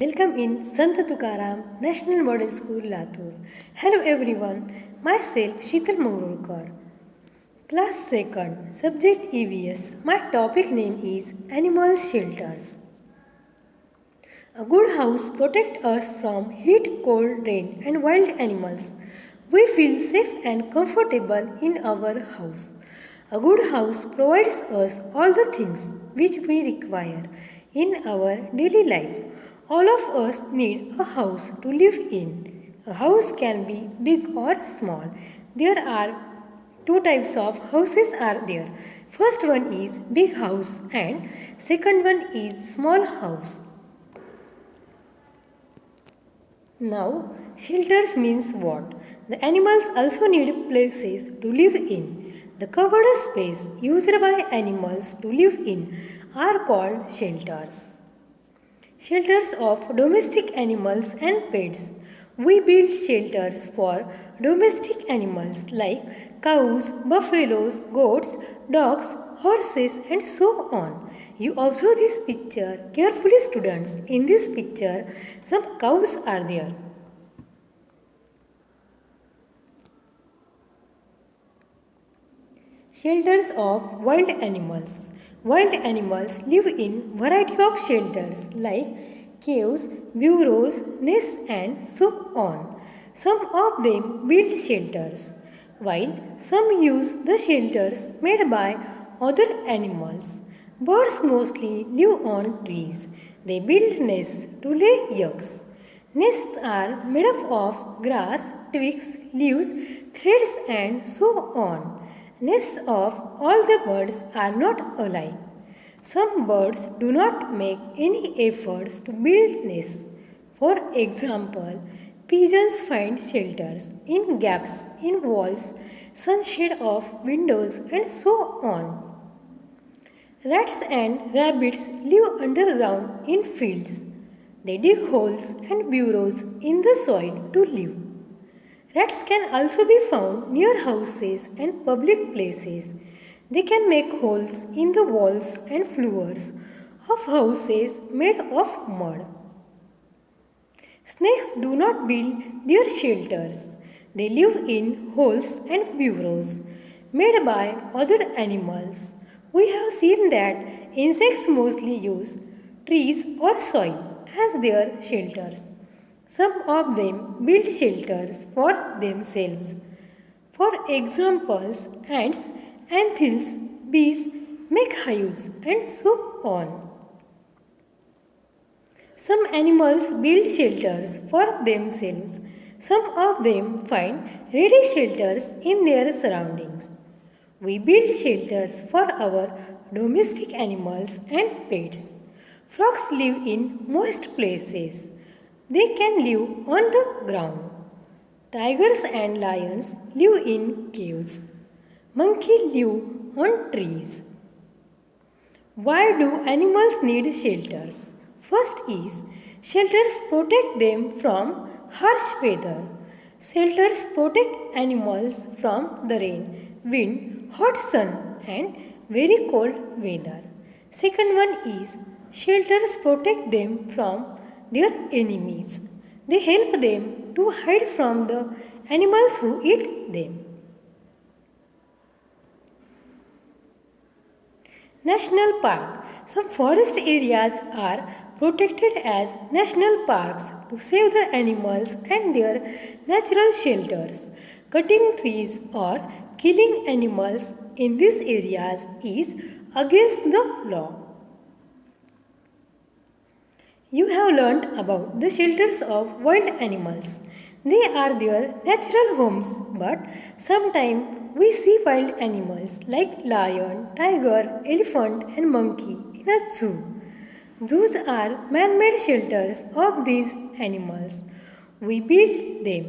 Welcome in Sant Tukaram National Model School, Latur. Hello everyone, myself Shital Mangrulkar. Class 2nd, subject EVS. My topic name is Animal Shelters. A good house protects us from heat, cold, rain and wild animals. We feel safe and comfortable in our house. A good house provides us all the things which we require in our daily life. All of us need a house to live in. A house can be big or small. There are two types of houses are there. First one is big house and second one is small house. Now, shelters means what? The animals also need places to live in. The covered space used by animals to live in are called shelters. Shelters of domestic animals and pets. We build shelters for domestic animals like cows, buffaloes, goats, dogs, horses and so on. You observe this picture carefully, students. In this picture, some cows are there. Shelters of wild animals. Wild animals live in variety of shelters like caves, burrows, nests and so on. Some of them build shelters, while some use the shelters made by other animals. Birds mostly live on trees. They build nests to lay eggs. Nests are made up of grass, twigs, leaves, threads and so on. Nests of all the birds are not alike. Some birds do not make any efforts to build nests. For example, pigeons find shelters in gaps in walls, sunshade of windows and so on. Rats and rabbits live underground in fields. They dig holes and burrows in the soil to live. Rats can also be found near houses and public places. They can make holes in the walls and floors of houses made of mud. Snakes do not build their shelters. They live in holes and burrows made by other animals. We have seen that insects mostly use trees or soil as their shelters. Some of them build shelters for themselves. For examples, ants, anthills, bees make hives and so on. Some animals build shelters for themselves. Some of them find ready shelters in their surroundings. We build shelters for our domestic animals and pets. Frogs live in moist places. They can live on the ground. Tigers and lions live in caves. Monkeys live on trees. Why do animals need shelters? First is, shelters protect them from harsh weather. Shelters protect animals from the rain, wind, hot sun and very cold weather. Second one is, shelters protect them from their enemies. They help them to hide from the animals who eat them. National Park. Some forest areas are protected as national parks to save the animals and their natural shelters. Cutting trees or killing animals in these areas is against the law. You have learnt about the shelters of wild animals. They are their natural homes, but sometimes we see wild animals like lion, tiger, elephant and monkey in a zoo. Zoos are man-made shelters of these animals. We build them.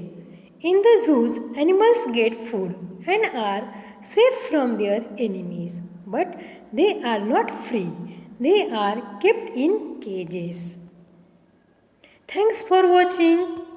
In the zoos, animals get food and are safe from their enemies, but they are not free. They are kept in cages. Thanks for watching.